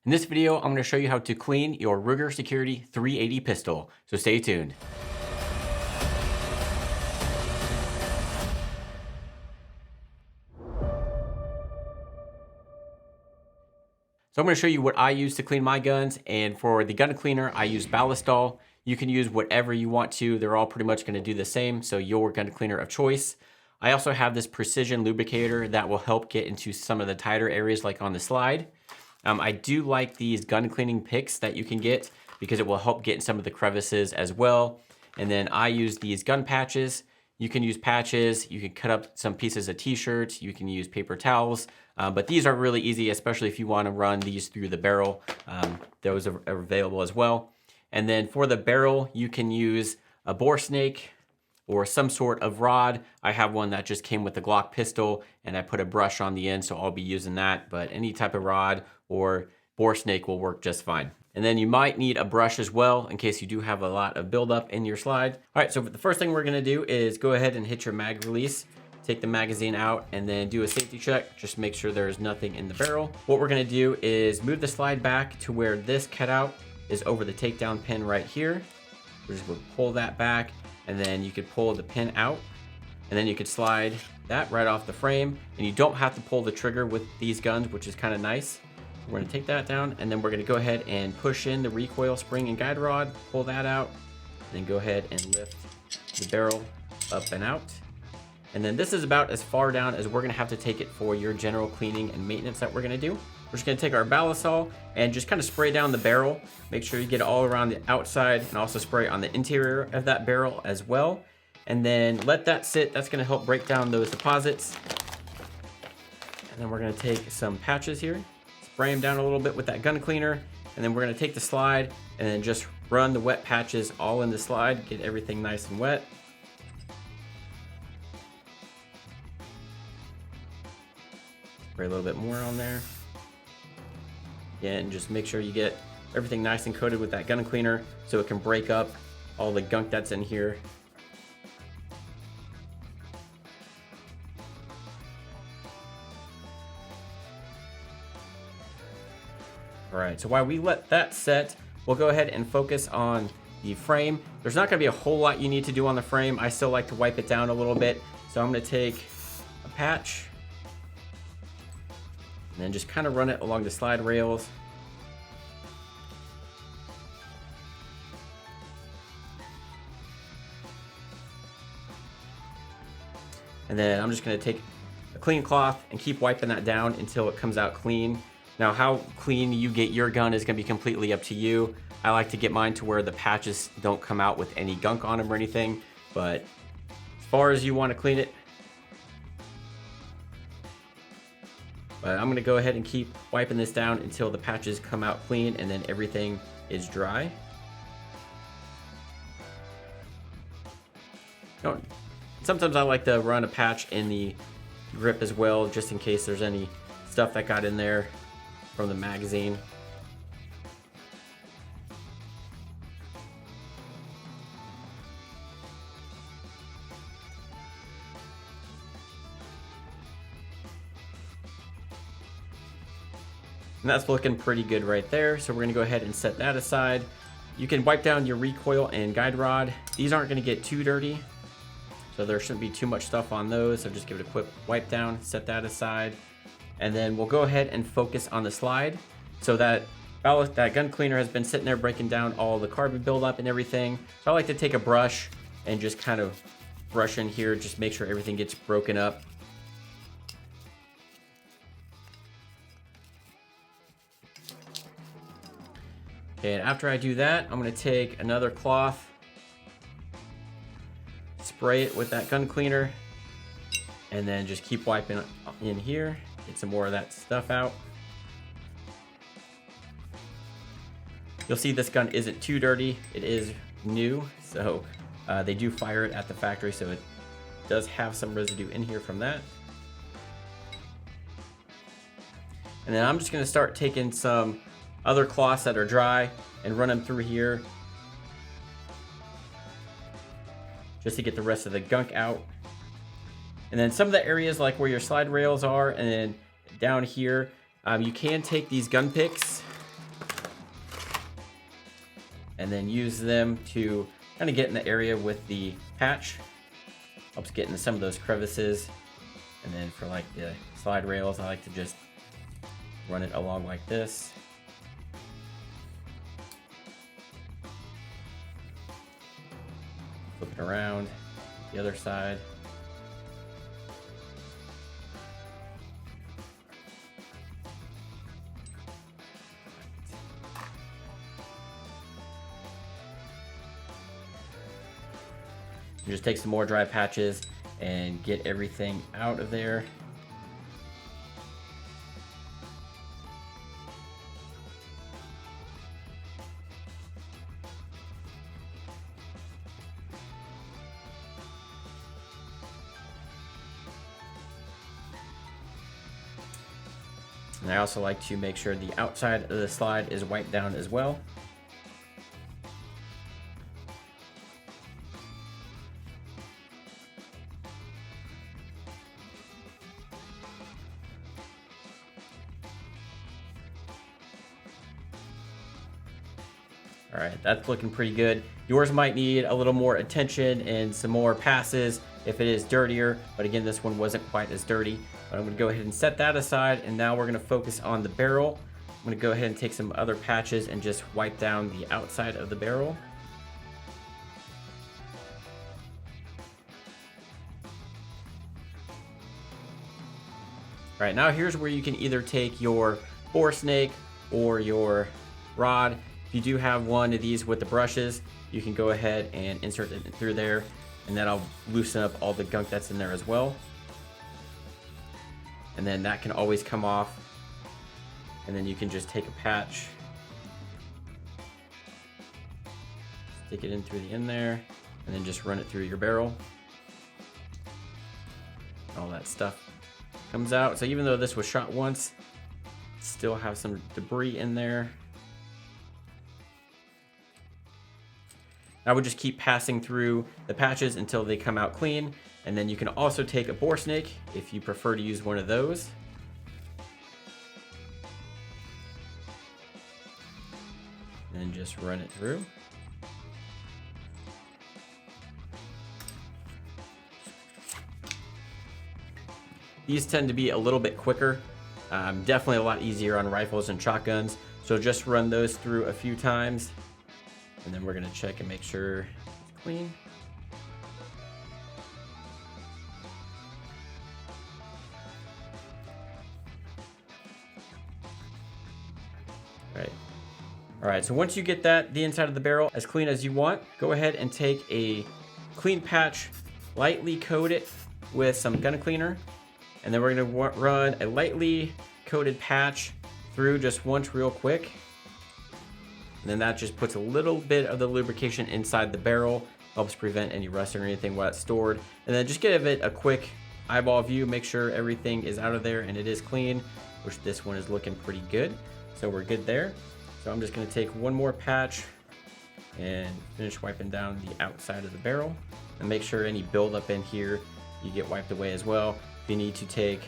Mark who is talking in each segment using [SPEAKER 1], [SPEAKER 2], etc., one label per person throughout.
[SPEAKER 1] In this video, I'm going to show you how to clean your Ruger Security 380 pistol, so stay tuned. So I'm going to show you what I use to clean my guns, and for the gun cleaner, I use Ballistol. You can use whatever you want to. They're all pretty much going to do the same, so your gun cleaner of choice. I also have this precision lubricator that will help get into some of the tighter areas like on the slide. I do like these gun cleaning picks that you can get because it will help get in some of the crevices as well. And then I use these gun patches. You can use patches, you can cut up some pieces of t-shirts, you can use paper towels, but these are really easy, especially if you want to run these through the barrel. Those are available as well. And then for the barrel, you can use a bore snake or some sort of rod. I have one that just came with the Glock pistol and I put a brush on the end, so I'll be using that, but any type of rod or bore snake will work just fine. And then you might need a brush as well in case you do have a lot of buildup in your slide. All right, so the first thing we're gonna do is go ahead and hit your mag release, take the magazine out, and then do a safety check. Just make sure there's nothing in the barrel. What we're gonna do is move the slide back to where this cutout is over the takedown pin right here. We're just gonna pull that back, and then you could pull the pin out, and then you could slide that right off the frame, and you don't have to pull the trigger with these guns, which is kind of nice. We're gonna take that down, and then we're gonna go ahead and push in the recoil spring and guide rod, pull that out, and then go ahead and lift the barrel up and out. And then this is about as far down as we're gonna have to take it for your general cleaning and maintenance that we're gonna do. We're just gonna take our Ballistol and just kind of spray down the barrel. Make sure you get it all around the outside and also spray on the interior of that barrel as well. And then let that sit. That's gonna help break down those deposits. And then we're gonna take some patches here, spray them down a little bit with that gun cleaner, and then we're gonna take the slide and then just run the wet patches all in the slide, get everything nice and wet. Spray a little bit more on there. Again, just make sure you get everything nice and coated with that gun cleaner so it can break up all the gunk that's in here. All right, so while we let that set, we'll go ahead and focus on the frame. There's not gonna be a whole lot you need to do on the frame. I still like to wipe it down a little bit. So I'm gonna take a patch and then just kind of run it along the slide rails. And then I'm just gonna take a clean cloth and keep wiping that down until it comes out clean. Now, how clean you get your gun is gonna be completely up to you. I like to get mine to where the patches don't come out with any gunk on them or anything, but as far as you wanna clean it. But I'm gonna go ahead and keep wiping this down until the patches come out clean and then everything is dry. Sometimes I like to run a patch in the grip as well, just in case there's any stuff that got in there from the magazine. And that's looking pretty good right there. So we're gonna go ahead and set that aside. You can wipe down your recoil and guide rod. These aren't gonna get too dirty, so there shouldn't be too much stuff on those. So just give it a quick wipe down, set that aside. And then we'll go ahead and focus on the slide. So that gun cleaner has been sitting there breaking down all the carbon buildup and everything. So I like to take a brush and just kind of brush in here, just make sure everything gets broken up. Okay, and after I do that, I'm gonna take another cloth, spray it with that gun cleaner, and then just keep wiping in here. Get some more of that stuff out. You'll see this gun isn't too dirty. It is new, so they do fire it at the factory, so it does have some residue in here from that. And then I'm just gonna start taking some other cloths that are dry and run them through here just to get the rest of the gunk out. And then some of the areas like where your slide rails are and then down here, you can take these gun picks and then use them to kind of get in the area with the patch. Helps get into some of those crevices. And then for like the slide rails, I like to just run it along like this. Flip it around the other side. You just take some more dry patches and get everything out of there. And I also like to make sure the outside of the slide is wiped down as well. All right, that's looking pretty good. Yours might need a little more attention and some more passes if it is dirtier, but again, this one wasn't quite as dirty. But I'm gonna go ahead and set that aside, and now we're gonna focus on the barrel. I'm gonna go ahead and take some other patches and just wipe down the outside of the barrel. All right, now here's where you can either take your bore snake or your rod. If you do have one of these with the brushes, you can go ahead and insert it through there, and that'll loosen up all the gunk that's in there as well. And then that can always come off, and then you can just take a patch, stick it in through the end there, and then just run it through your barrel. All that stuff comes out. So even though this was shot once, still have some debris in there. I would just keep passing through the patches until they come out clean. And then you can also take a bore snake if you prefer to use one of those. And then just run it through. These tend to be a little bit quicker. Definitely a lot easier on rifles and shotguns. So just run those through a few times. And then we're gonna check and make sure it's clean. All right, so once you get the inside of the barrel as clean as you want, go ahead and take a clean patch, lightly coat it with some gun cleaner, and then we're gonna run a lightly coated patch through just once real quick. And then that just puts a little bit of the lubrication inside the barrel, helps prevent any rust or anything while it's stored. And then just give it a quick eyeball view, make sure everything is out of there and it is clean, which this one is looking pretty good. So we're good there. So I'm just gonna take one more patch and finish wiping down the outside of the barrel. And make sure any buildup in here, you get wiped away as well. If you need to take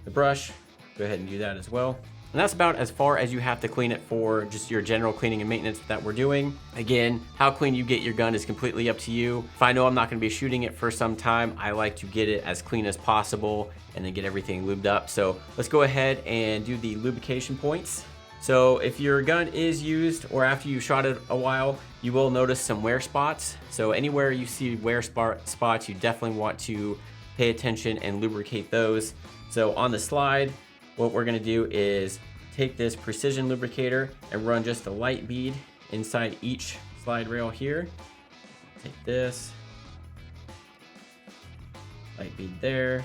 [SPEAKER 1] the brush, go ahead and do that as well. And that's about as far as you have to clean it for just your general cleaning and maintenance that we're doing. Again, how clean you get your gun is completely up to you. If I know I'm not gonna be shooting it for some time, I like to get it as clean as possible and then get everything lubed up. So let's go ahead and do the lubrication points. So if your gun is used or after you shot it a while, you will notice some wear spots. So anywhere you see wear spots, you definitely want to pay attention and lubricate those. So on the slide, what we're gonna do is take this precision lubricator and run just a light bead inside each slide rail here. Take this, light bead there,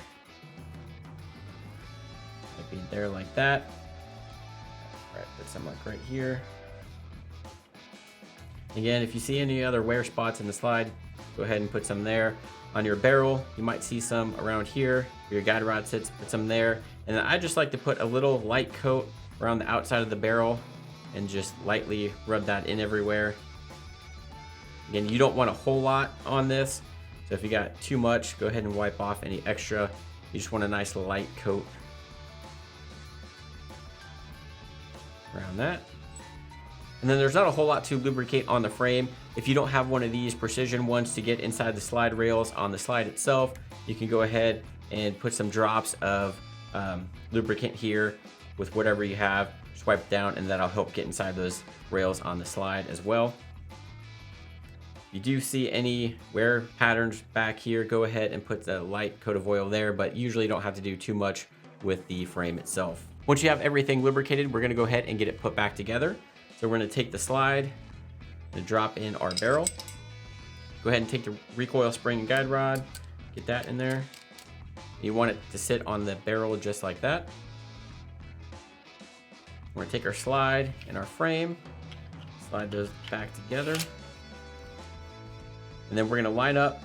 [SPEAKER 1] light bead there like that. All right, put some like right here. Again, if you see any other wear spots in the slide, go ahead and put some there. On your barrel, you might see some around here. Where your guide rod sits, put some there. And then I just like to put a little light coat around the outside of the barrel and just lightly rub that in everywhere. Again, you don't want a whole lot on this. So if you got too much, go ahead and wipe off any extra. You just want a nice light coat around that. And then there's not a whole lot to lubricate on the frame. If you don't have one of these precision ones to get inside the slide rails on the slide itself, you can go ahead and put some drops of lubricant here with whatever you have. Swipe down and that'll help get inside those rails on the slide as well. You do see any wear patterns back here, go ahead and put the light coat of oil there, but usually don't have to do too much with the frame itself. Once you have everything lubricated, we're gonna go ahead and get it put back together. So we're gonna take the slide and drop in our barrel. Go ahead and take the recoil spring and guide rod, get that in there. You want it to sit on the barrel just like that. We're gonna take our slide and our frame, slide those back together. And then we're gonna line up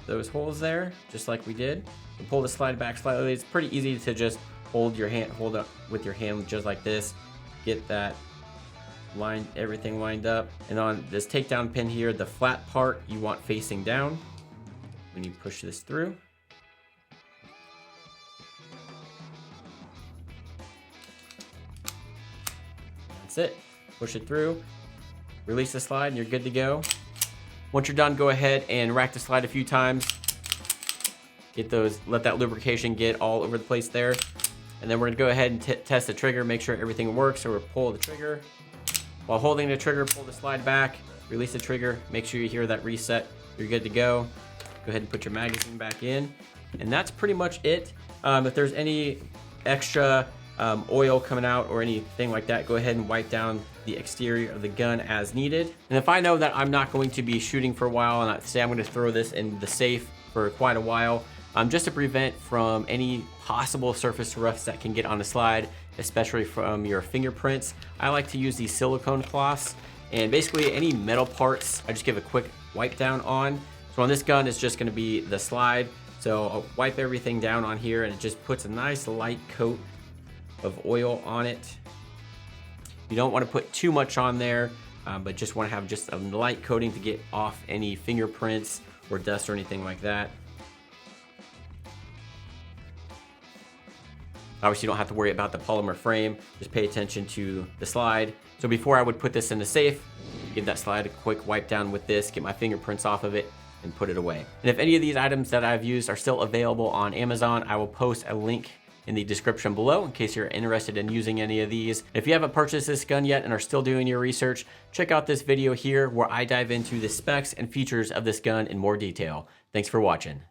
[SPEAKER 1] those holes there, just like we did. And pull the slide back slightly. It's pretty easy to just hold up with your hand just like this. Get that everything lined up. And on this takedown pin here, the flat part you want facing down when you push this through. That's it. Push it through, release the slide, and you're good to go. Once you're done, go ahead and rack the slide a few times. Let that lubrication get all over the place there. And then we're gonna go ahead and test the trigger, make sure everything works. So we'll pull the trigger. While holding the trigger, pull the slide back, release the trigger, make sure you hear that reset. You're good to go. Go ahead and put your magazine back in. And that's pretty much it. If there's any extra oil coming out or anything like that, go ahead and wipe down the exterior of the gun as needed. And if I know that I'm not going to be shooting for a while, and say I'm going to throw this in the safe for quite a while, just to prevent from any possible surface roughs that can get on the slide, especially from your fingerprints, I like to use these silicone cloths. And basically any metal parts, I just give a quick wipe down on. So on this gun, it's just going to be the slide. So I'll wipe everything down on here, and it just puts a nice light coat of oil on it. You don't want to put too much on there, but just want to have just a light coating to get off any fingerprints or dust or anything like that. Obviously, you don't have to worry about the polymer frame. Just pay attention to the slide. So before I would put this in the safe, give that slide a quick wipe down with this, get my fingerprints off of it, and put it away. And if any of these items that I've used are still available on Amazon, I will post a link in the description below in case you're interested in using any of these. If you haven't purchased this gun yet and are still doing your research, check out this video here where I dive into the specs and features of this gun in more detail. Thanks for watching.